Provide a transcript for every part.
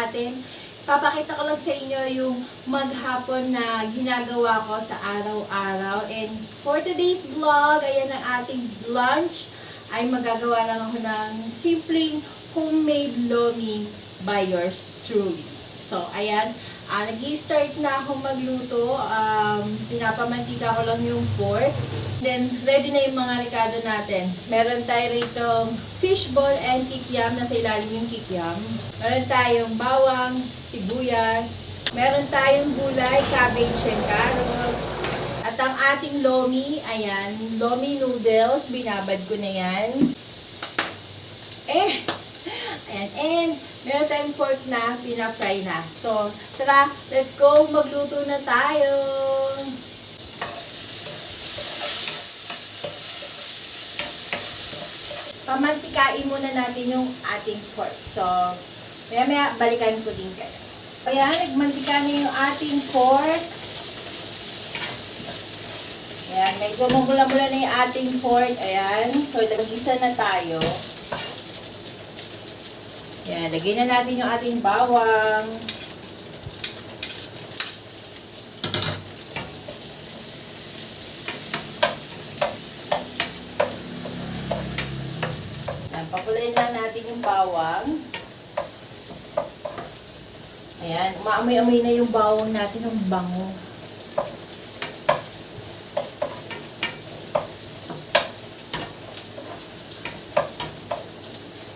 atin. Papakita ko lang sa inyo yung maghapon na ginagawa ko sa araw-araw. And for today's vlog, ayan ang ating lunch, ay magagawa lang ako ng simpleng homemade lomi by yours truly. So, ayan. Nag-i-start na ako magluto. Pinapamantika ko lang yung pork. Then, ready na yung mga rekado natin. Meron tayo rito fishball and kikiam. Nasa ilalim yung kikiam. Meron tayong bawang, sibuyas. Meron tayong gulay, cabbage and carrots. At ang ating lomi, ayan, lomi noodles. Binabad ko na yan. Ayan, and meron tayong pork na pina-fry na. So, tara, let's go. Magluto na tayo. Pamantikain muna natin yung ating pork. So, maya-maya balikan ko din kayo. Ayan, nagmantika na yung ating pork. Ayan, medyo mabula-bula na yung ating pork. Ayan, so nag-isa na tayo. Ayan, lagyan na natin yung ating bawang. Ayan, papulayin na natin yung bawang. Ayan, umaamoy-amoy na yung bawang natin, ang bango.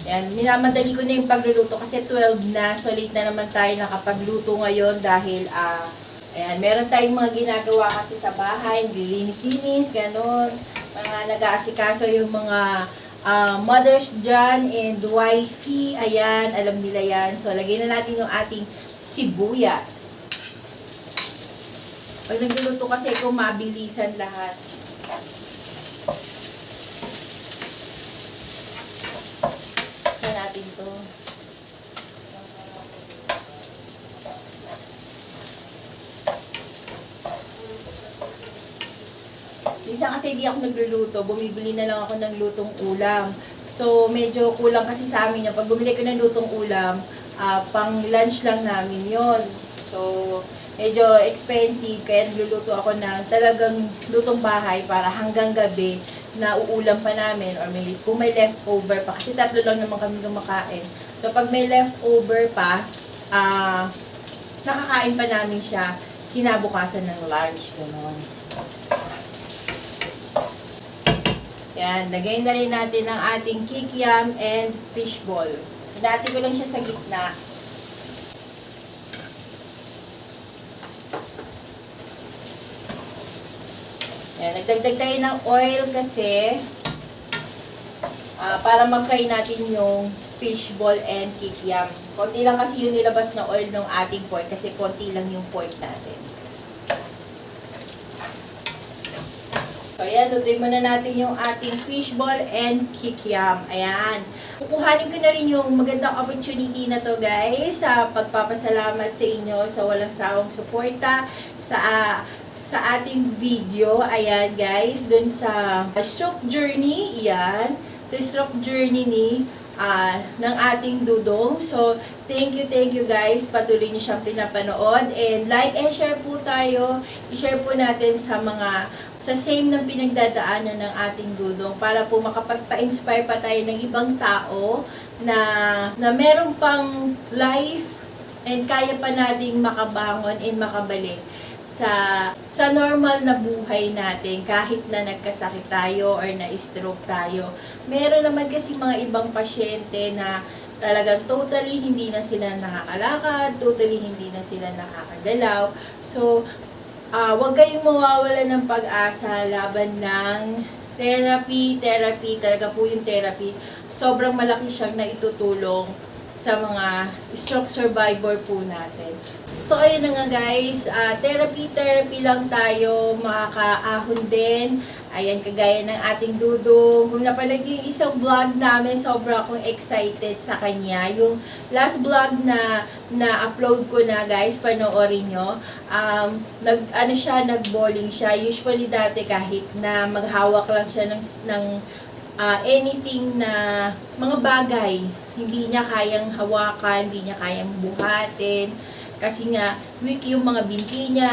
Ayan, minamadali ko na yung pagluluto kasi 12 na, so late na naman tayo nakapagluto ngayon dahil, ayan, meron tayong mga ginagawa kasi sa bahay, nililinis-linis, ganon, mga nag-aasikaso yung mga mothers dyan and wifey, ayan, alam nila yan. So, lagyan na natin yung ating sibuyas. Pag nagluluto kasi kung mabilisan lahat. Natin to. Minsan kasi hindi ako nagluluto, bumibili na lang ako ng lutong ulam. So, medyo kulang kasi sa amin yun. Pag bumili ko ng lutong ulam, pang lunch lang namin yon. So, medyo expensive, kaya nagluluto ako ng talagang lutong bahay para hanggang gabi na uulam pa namin or kung may leftover pa. Kasi 3 lang naman kami kumakain. So, pag may leftover pa, nakakain pa namin siya kinabukasan ng lunch. Ganon. Yan, lagay na rin natin ang ating kikiam and fishball. Dati ko lang siya sa gitna. Yan, nagdagdag tayo ng oil kasi para mag-fry natin yung fishball and kikiam. Konti lang kasi yung nilabas na oil ng ating pork kasi konti lang yung pork natin. So, ayan, lutuin muna natin yung ating fishball and kikiam. Ayan. Kukuhanin ko na rin yung magandang opportunity na to, guys, sa pagpapasalamat sa inyo sa walang sawang suporta sa ating video. Ayan, guys, dun sa stroke journey. Ayan. Sa stroke journey ng ating dudong. So, thank you guys. Patuloy niyo siyang pinapanood. And like and share po tayo. I-share po natin sa same ng pinagdadaanan ng ating dudong para po makapagpa-inspire pa tayo ng ibang tao na meron pang life and kaya pa nating makabangon and makabalik sa normal na buhay natin kahit na nagkasakit tayo or na-stroke tayo. Meron naman kasi mga ibang pasyente na talagang totally hindi na sila nakakalakad, totally hindi na sila nakakagalaw. So, huwag kayong mawawala ng pag-asa laban ng therapy. Talaga po yung therapy. Sobrang malaki siyang naitutulong sa mga stroke survivor po natin. So, ayun na nga guys, therapy lang tayo, makakaahon din. Ayan, kagaya ng ating dudong. Kung napanood yung isang vlog namin, sobra akong excited sa kanya. Yung last vlog na upload ko na guys, panoorin nyo. Nag-bowling siya. Usually dati kahit na maghawak lang siya ng anything na mga bagay, hindi niya kayang hawakan, hindi niya kayang buhatin. Kasi nga, weak yung mga binti niya,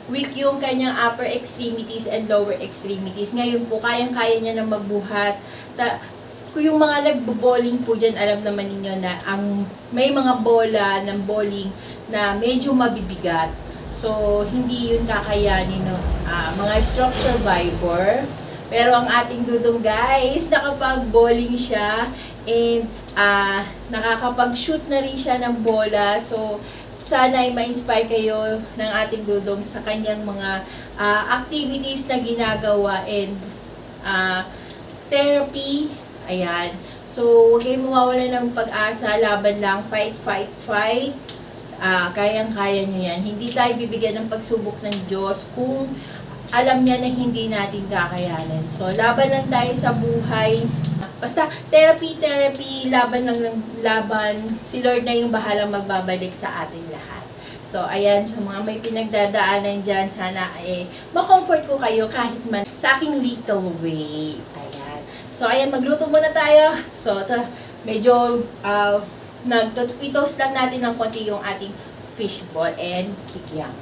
weak yung kanyang upper extremities and lower extremities. Ngayon po, kayang-kaya niya na magbuhat. Kung yung mga nagbo-bowling po dyan, alam naman ninyo na may mga bola ng bowling na medyo mabibigat. So, hindi yun kakayanin ng mga stroke survivor. Pero ang ating dudong guys, nakapag-bowling siya and nakakapag-shoot na rin siya ng bola. So, sana ay ma-inspire kayo ng ating dudong sa kanyang mga activities na ginagawa and therapy. Ayan. So, huwag kayong mawawala ng pag-asa. Laban lang. Fight, fight, fight. Kayang-kaya nyo yan. Hindi tayo bibigyan ng pagsubok ng Diyos kung alam niya na hindi natin kakayanin. So, laban lang tayo sa buhay. Basta, therapy, laban lang ng laban. Si Lord na yung bahalang magbabalik sa ating lahat. So, ayan, sa mga may pinagdadaanan dyan, sana ma-comfort ko kayo kahit man sa aking little way. Ayan. So, ayan, magluto muna tayo. So, medyo i-toast lang natin ng konti yung ating fishball and kikiam.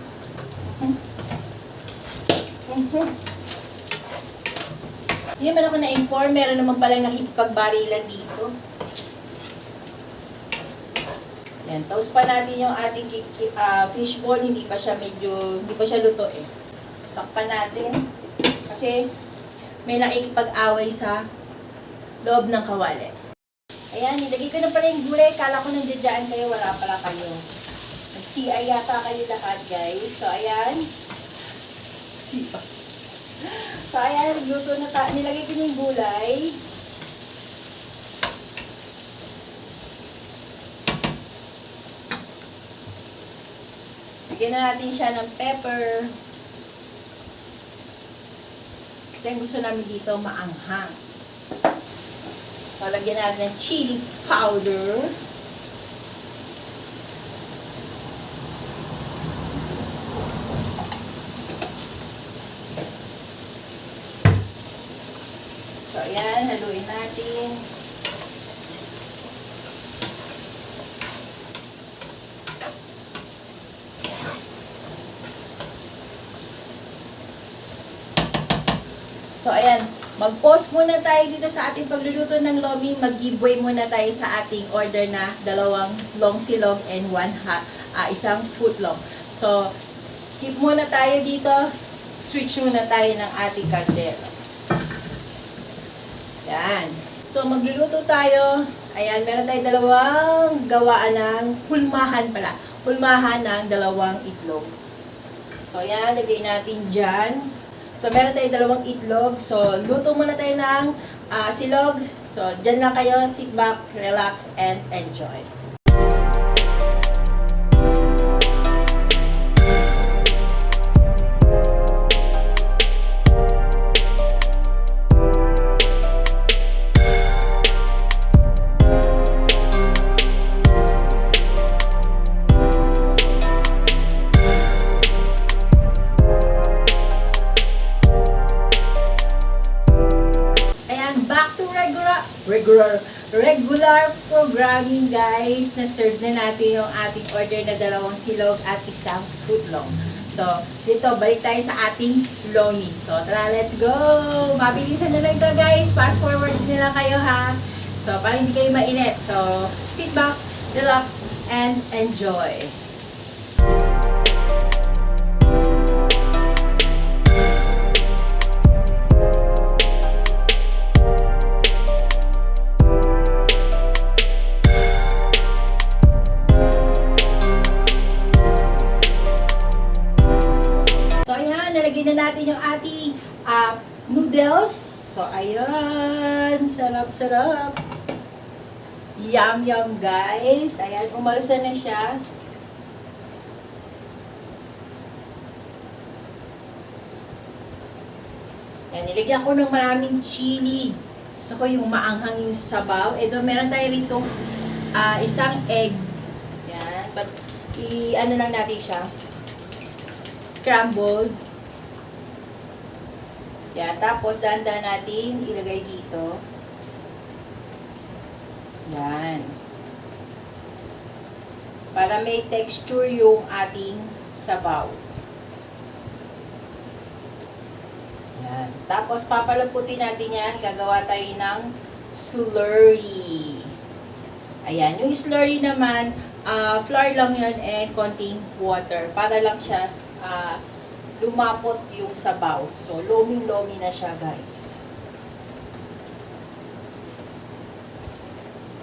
Hindi naman ako na-inform, meron naman palang nakikipagbarilan dito. Yan, toast pa natin yung ating fishball, hindi pa siya luto eh. Takpan natin kasi may nakikipag-away sa loob ng kawali. Ayan, nilagay ko na pala yung gulay. Kala ko nandiyan kayo, wala pala kayo. Nag-CI yata kayo lahat, guys. So, ayan. So, ayan, nagluto na nilagay ko na yung gulay. Bigyan na natin siya ng pepper. Kasi ang gusto namin dito, maanghang. So, lagyan natin ng chili powder. So, ayan, haluin natin. So, ayan, mag-pause muna tayo dito sa ating pagluluto ng lomi. Mag-giveaway muna tayo sa ating order na 2 long silog and 1 footlong. So, skip muna tayo dito. Switch muna tayo ng ating kaldero. Yan. So, magluluto tayo. Ayan, meron tayo 2 gawaan ng hulmahan pala. Hulmahan ng 2 itlog. So, ayan, lagay natin dyan. So, meron tayo 2 itlog. So, luto muna tayo ng silog. So, dyan lang kayo. Sit back, relax, and enjoy. Regular programming, guys. Na-serve na natin yung ating order na 2 silog at 1 footlong. So, dito, balik tayo sa ating lomi. So, tara, let's go! Mabilisan na lang ito, guys. Fast forward na lang kayo, ha? So, para hindi kayo mainit. So, sit back, relax, and enjoy. Na natin yung ating noodles. So, ayan. Sarap-sarap. Yum, guys. Ayan, umalsa na siya. Ayan, nilagyan ko ng maraming chili. Gusto ko yung maanghang yung sabaw. Ito, meron tayo rito 1 egg. Ayan. But, ano lang natin siya. Scrambled. Yan, tapos dahan-dahan natin ilagay dito. Yan. Para may texture yung ating sabaw. Yan. Tapos papalamputin natin yan. Gagawa tayo ng slurry. Ayan. Yung slurry naman, flour lang yun and konting water. Para lang siya lumapot yung sabaw. So, loming-lomi na siya, guys.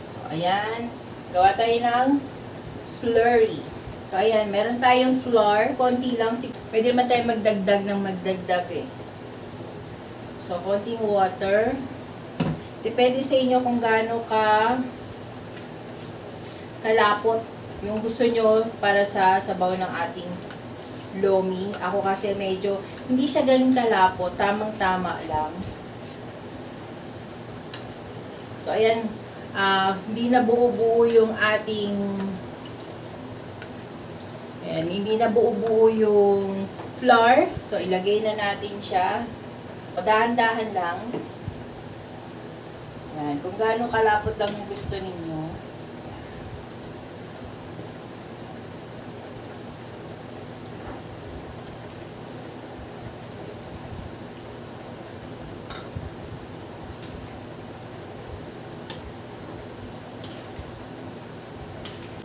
So, ayan. Gawa tayo ng slurry. So, ayan. Meron tayong flour. Konti lang. Pwede naman tayo magdagdag ng magdagdag eh. So, konting water. Depende sa inyo kung gaano kalapot yung gusto nyo para sa sabaw ng ating lomi. Ako kasi medyo, hindi siya galing kalapot. Tamang-tama lang. So, ayan. Hindi na buo-buo yung ating ayan, hindi na buo-buo yung flour. So, ilagay na natin siya. O, dahan-dahan lang. Ayan. Kung gaano kalapot lang yung gusto ninyo.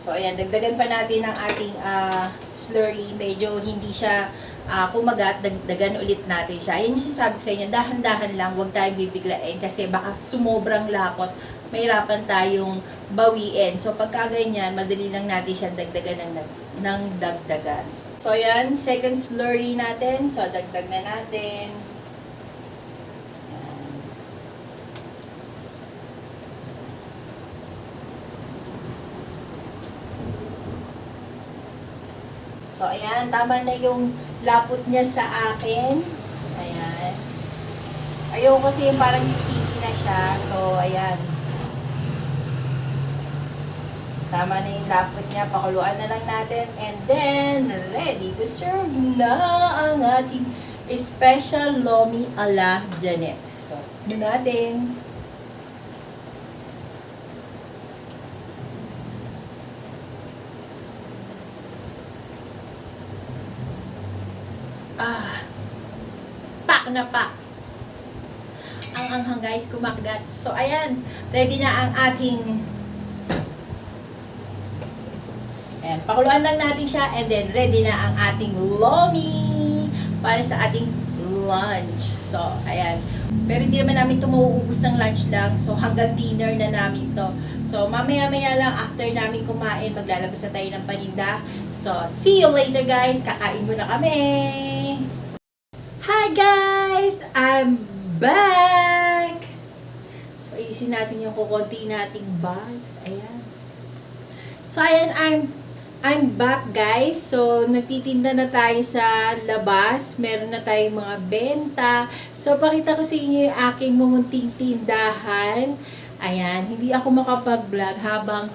So, ayan, dagdagan pa natin ang ating slurry. Medyo hindi siya kumagat, dagdagan ulit natin siya. Ayan yung sinasabi ko sa inyo, dahan-dahan lang, huwag tayong bibiglain kasi baka sumobrang lapot, mahirapan tayong bawiin. So, pagka ganyan, madali lang natin siya dagdagan ng dagdagan. So, ayan, second slurry natin. So, dagdag na natin. So, ayan, tama na yung lapot niya sa akin. Ayan. Ayoko kasi yung parang sticky na siya. So, ayan. Tama na yung lapot niya. Pakuluan na lang natin. And then, ready to serve na ang ating special lomi ala Janet. So, yun natin. Pak na pak. Ang anghang guys, kumakagat. So, ayan. Ready na ang ating ayan. Pakuluan lang natin siya and then ready na ang ating lomi para sa ating lunch. So, ayan. Pero hindi naman namin ito mauubos ng lunch lang. So, hanggang dinner na namin to. So, mamaya-maya lang after namin kumain, maglalabas na tayo ng paninda. So, see you later guys. Kakain muna kami. Hi guys! I'm back! So, isin natin yung kukunti nating bags. Ayan. So, ayan, I'm back guys. So, nagtitinda na tayo sa labas. Meron na tayong mga benta. So, pakita ko sa inyo yung aking mumunting tindahan. Ayan, hindi ako makapag-vlog habang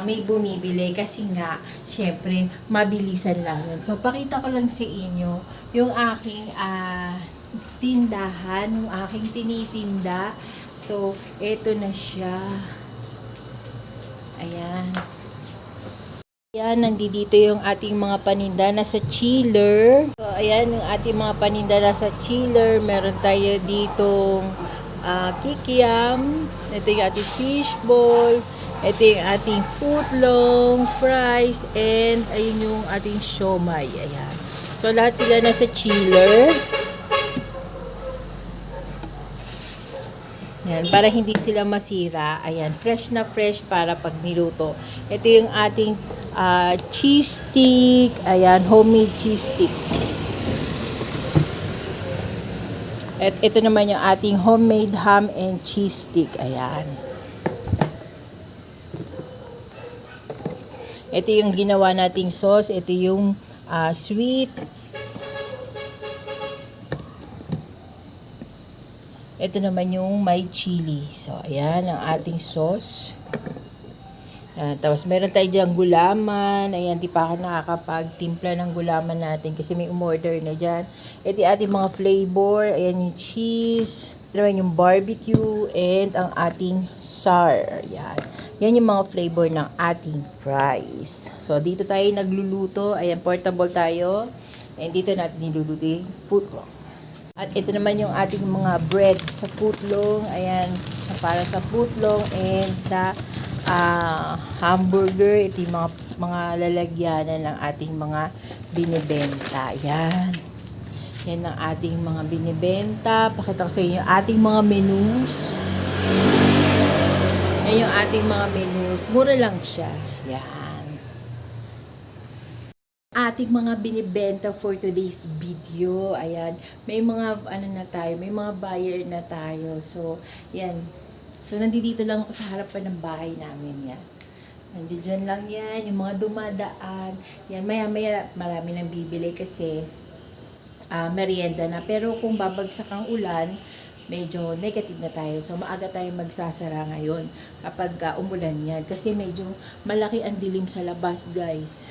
may bumibili kasi nga, syempre, mabilisan lang yun. So, pakita ko lang sa inyo yung aking tindahan, yung aking tinitinda. So, eto na siya. Ayan. Ayan, nandito yung ating mga paninda nasa chiller. So, ayan yung ating mga paninda nasa chiller. Meron tayo ditong kikiam. Ito yung ating fishball. Ito yung ating footlong, fries, and ayun yung ating siomai. Ayan. So, lahat sila nasa chiller. Ayan, para hindi sila masira. Ayan, fresh na fresh para pag niluto. Ito yung ating cheese stick. Ayan, homemade cheese stick. At ito naman yung ating homemade ham and cheese stick. Ayan. Ito yung ginawa nating sauce. Ito yung sweet. Ito naman yung may chili. So, ayan ang ating sauce. Tapos meron tayo diyang gulaman. Ayan, di pa ako nakakapagtimpla ng gulaman natin kasi may umorder na dyan. Ito yung ating mga flavor. Ayan yung cheese. Naman yung barbecue and ang ating sour. Ayan. Yan yung mga flavor ng ating fries. So, dito tayo nagluluto. Ayan, portable tayo. And dito natin niluluto yung footlong. At ito naman yung ating mga bread sa footlong. Ayan, para sa footlong and sa hamburger. Ito yung mga lalagyanan ng ating mga binibenta. Ayan. Yan ang ating mga binibenta. Pakita ko sa inyo yung ating mga menus. Yan yung ating mga menus. Mura lang siya. Yan. Ating mga binibenta for today's video. Ayan. May mga na tayo. May mga buyer na tayo. So, yan. So, nandito lang ako sa harapan ng bahay namin. Yan. Nandiyan lang yan. Yung mga dumadaan. Yan. Maya-maya marami nang bibili kasi merienda na. Pero kung babagsak ang ulan, medyo negative na tayo. So, maaga tayo magsasara ngayon kapag umulan yan. Kasi medyo malaki ang dilim sa labas, guys.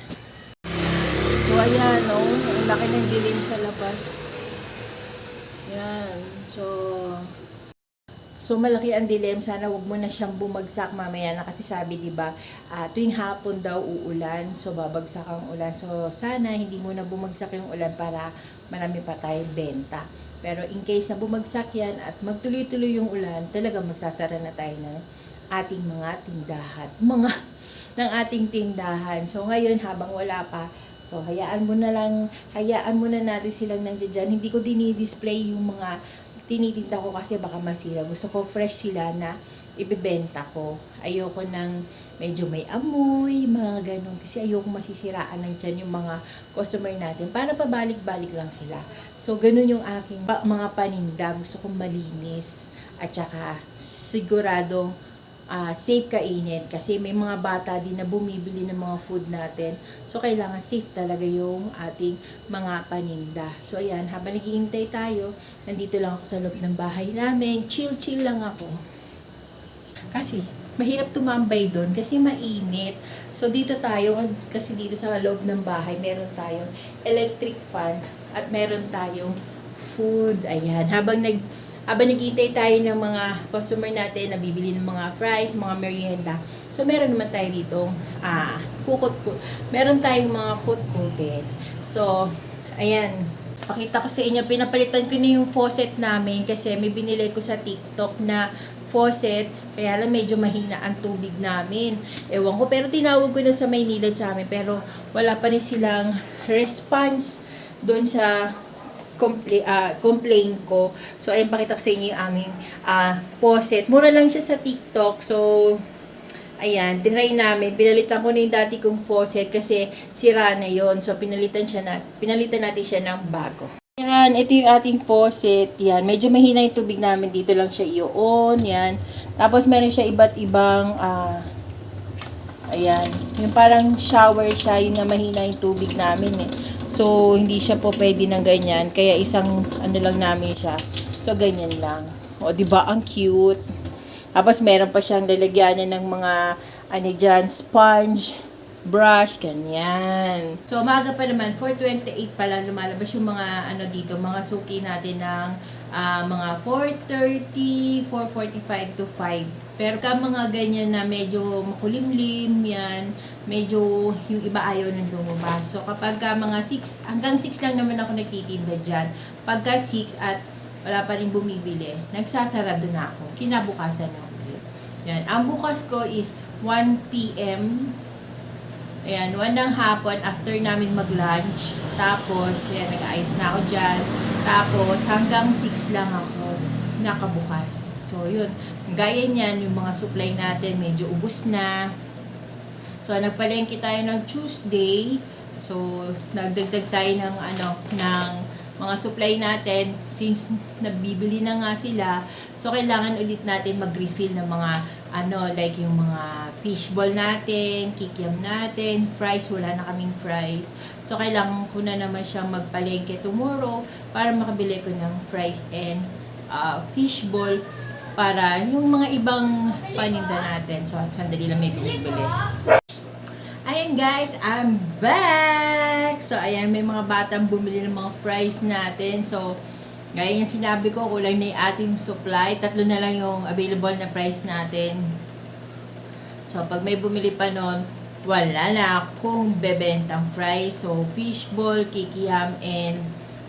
So, ayan, no? Ang laki ng dilim sa labas. Yan. So malaki ang dilim. Sana wag mo na siyang bumagsak mamaya na kasi sabi, diba, tuwing hapon daw uulan. So, babagsak ang ulan. So, sana hindi mo na bumagsak yung ulan para marami pa tayong benta. Pero in case na bumagsak yan at magtuloy-tuloy yung ulan, talaga magsasara na tayo ng ating mga tindahan. Ng ating tindahan. So, ngayon habang wala pa, so hayaan mo na natin silang nandiyan dyan. Hindi ko dinidisplay yung mga tinitinda ko kasi baka masira. Gusto ko fresh sila na ibebenta ko. Ayoko ng medyo may amoy, mga ganun. Kasi ayoko masisiraan ng dyan yung mga customer natin. Para pabalik-balik lang sila. So, ganun yung aking mga paninda. Gusto kong malinis. At saka, siguradong safe kainin. Kasi may mga bata din na bumibili ng mga food natin. So, kailangan safe talaga yung ating mga paninda. So, ayan. Habang naghihintay tayo, nandito lang ako sa loob ng bahay namin. Chill-chill lang ako. Kasi, mahirap tumambay doon kasi mainit. So, dito tayo, kasi dito sa loob ng bahay, meron tayong electric fan at meron tayong food. Ayan. Habang naghihintay tayo ng mga customer natin na bibili ng mga fries, mga merienda. So, meron naman tayo dito, meron tayong mga kutkutin. So, ayan. Pakita ko sa inyo, pinapalitan ko na yung faucet namin kasi may binili ko sa TikTok na faucet. Kaya lang medyo mahina ang tubig namin. Ewan ko, pero tinawag ko na sa Maynila sa amin. Pero wala pa rin silang response doon sa complain ko. So, ayun, pakita ko sa inyo yung aming faucet. Mura lang siya sa TikTok. So, ayan, tinry namin. Pinalitan ko na yung dati kong faucet kasi sira na yon. So, pinalitan natin siya ng bago. Ayan, ito yung ating faucet. Yan, medyo mahina yung tubig namin. Dito lang siya i-on. Yan. Tapos, meron siya iba't ibang ayan, yung parang shower siya, yung na mahina yung tubig namin eh. So, hindi siya po pwede ng ganyan. Kaya isang ano lang namin siya. So, ganyan lang. O, diba? Ang cute. Tapos, meron pa siyang lalagyanan ng mga, dyan, sponge, brush, ganyan. So, umaga pa naman, 4:28 pa lang lumalabas yung mga, dito, mga suki natin ng mga 4:30, 4:45 to 5. Pero ka mga ganyan na medyo makulimlim, yan, medyo yung iba ayaw nang lumabas. So, kapag mga 6, hanggang 6 lang naman ako nagtitinda dyan. Pagka 6 at wala pa rin bumibili, nagsasarado na ako. Kinabukasan na ulit. Yan. Ang bukas ko is 1 p.m. Ayan, 1 ng hapon after namin mag-lunch. Tapos, ayan, nag-ayos na ako dyan. Tapos, hanggang 6 lang ako nakabukas. So, yun. Gaya niyan, yung mga supply natin medyo ubos na. So, nagpalengke tayo ng Tuesday. So, nagdagdag tayo ng mga supply natin since nabibili na nga sila. So, kailangan ulit natin mag-refill ng mga like yung mga fishball natin, kikiam natin, fries, wala na kaming fries. So, kailangan ko na naman siyang magpalengke tomorrow para makabili ko ng fries and fishball para yung mga ibang paninda natin. So, sandali lang may bumibili. Ayan guys, I'm back! So, ayan, may mga batang bumili ng mga fries natin. So, gaya yung sinabi ko, kulang na yung ating supply. 3 na lang yung available na price natin. So, pag may bumili pa nun, wala na akong bebentang fries. So, fishball, kikiam, and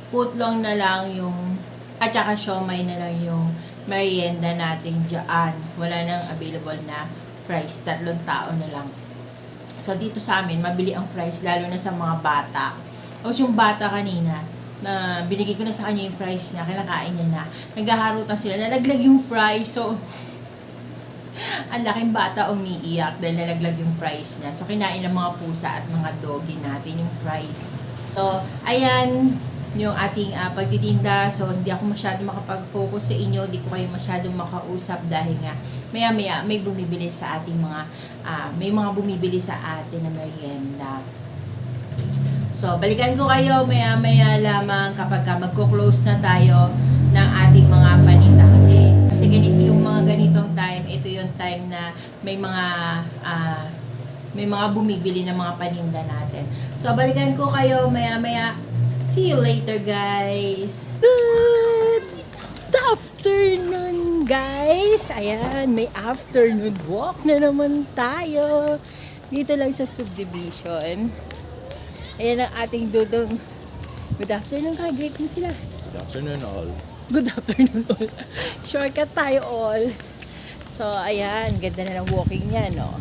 putlong na lang yung, at saka siomay na lang yung merienda natin dyan. Wala nang available na fries. 3 tao na lang. So, dito sa amin, mabili ang fries, lalo na sa mga bata. O yung bata kanina, na binigay ko na sa kanya yung fries niya, kinakain niya na. Naghaharutan sila, nalaglag yung fries. So, ang laking bata umiiyak dahil nalaglag yung fries niya. So, kinain ng mga pusa at mga doggy natin yung fries. So, ayan yung ating pagtitinda. So, hindi ako masyadong makapag-focus sa inyo. Hindi ko kayo masyadong makausap dahil nga maya-maya may bumibili sa ating mga may mga bumibili sa atin na merienda. So, balikan ko kayo maya-maya lamang kapag magko-close na tayo ng ating mga paninda. Kasi ganito yung mga ganitong time, ito yung time na may mga bumibili ng mga paninda natin. So, balikan ko kayo maya-maya. See you later, guys. Good afternoon, guys. Ayan, may afternoon walk na naman tayo. Dito lang sa subdivision. Ayan ang ating dudong. Good afternoon, greet mo sila. Good afternoon all. Good afternoon all. Shortcut tayo all. So, ayan, ganda na ng walking niya, no?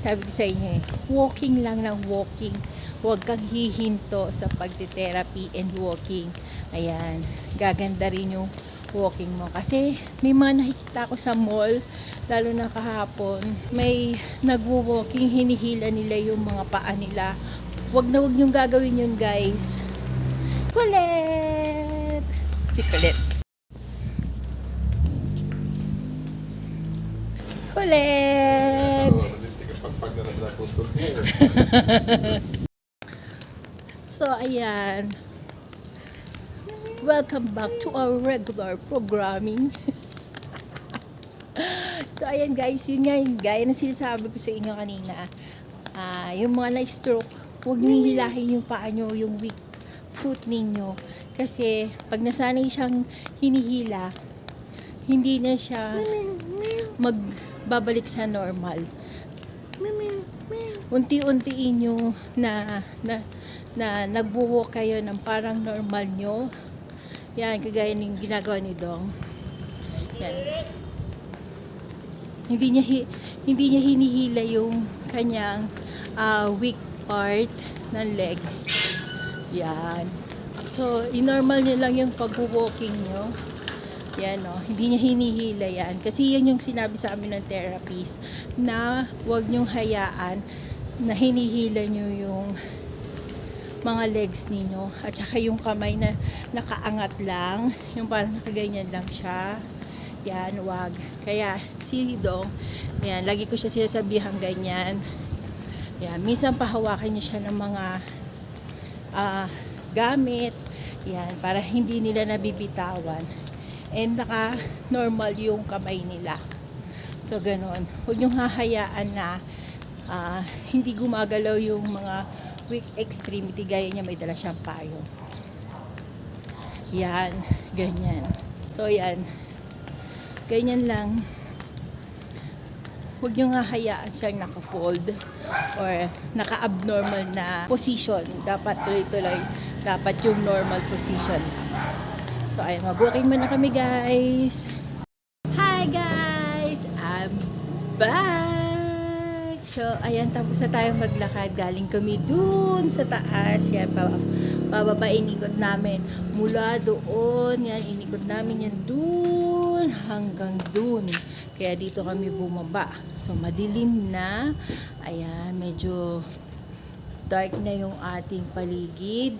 Sabi ko sa inyo walking lang ng walking. Huwag kang hihinto sa pagti-therapy and walking. Ayan, gaganda rin yung walking mo. Kasi may mga nakikita ko sa mall, lalo na kahapon, may nagwo-walking, hinihila nila yung mga paa nila. Huwag na huwag niyong gagawin yun, guys. Kulit! Si Kulit. Kulit! So, ayan. Welcome back to our regular programming. So, ayan guys, yun nga yung gaya na sinasabi ko sa inyo kanina. Yung mga na-stroke, huwag nyo hilahin yung paa nyo, yung weak foot ninyo. Kasi, pag nasanay siyang hinihila, hindi na siya magbabalik sa normal. Unti-untiin nyo na nagwo-walk kayo ng parang normal nyo. Yan, kagaya ng ginagawa ni Dong. Yan. Hindi niya hinihila yung kanyang weak part ng legs. Yan. So, i-normal nyo lang yung pag-walking nyo. Yan, no? Hindi niya hinihila yan. Kasi yan yung sinabi sa amin ng therapist na huwag nyong hayaan na hinihila nyo yung mga legs ninyo. At saka yung kamay na nakaangat lang. Yung parang nakaganyan lang siya. Yan, wag. Kaya si Dong, yan, lagi ko siya sinasabihan ganyan. Yan, minsan pahawakan niya siya ng mga gamit. Yan, para hindi nila nabibitawan. And naka-normal yung kamay nila. So, ganun. Huwag niyong hahayaan na hindi gumagalaw yung mga weak extremity. Gaya niya, may dala siyang payo. Yan. Ganyan. So, yan. Ganyan lang. Huwag niyong hahayaan siyang naka-fold or naka-abnormal na position. Dapat tuloy-tuloy. Dapat yung normal position. So, ayun, mag-walking muna kami, guys. Hi, guys! I'm back! So, ayan, tapos na tayong maglakad. Galing kami dun sa taas. Yan, pababa, inikot namin. Mula doon, yan, inikot namin yan dun hanggang dun. Kaya dito kami bumaba. So, madilim na. Ayan, medyo dark na yung ating paligid.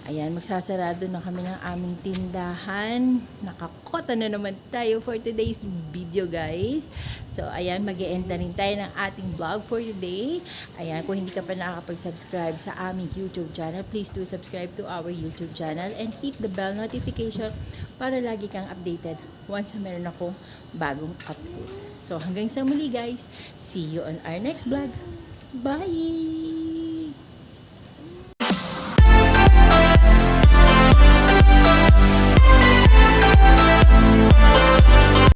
Ayan, magsasarado na kami ng aming tindahan. Nakakota na naman tayo for today's video, guys. So, ayan, mag-e-end na rin tayo ng ating vlog for today. Ayan, kung hindi ka pa nakakapag-subscribe sa aming YouTube channel, please do subscribe to our YouTube channel and hit the bell notification para lagi kang updated once meron akong bagong upload. So, hanggang sa muli, guys. See you on our next vlog. Bye!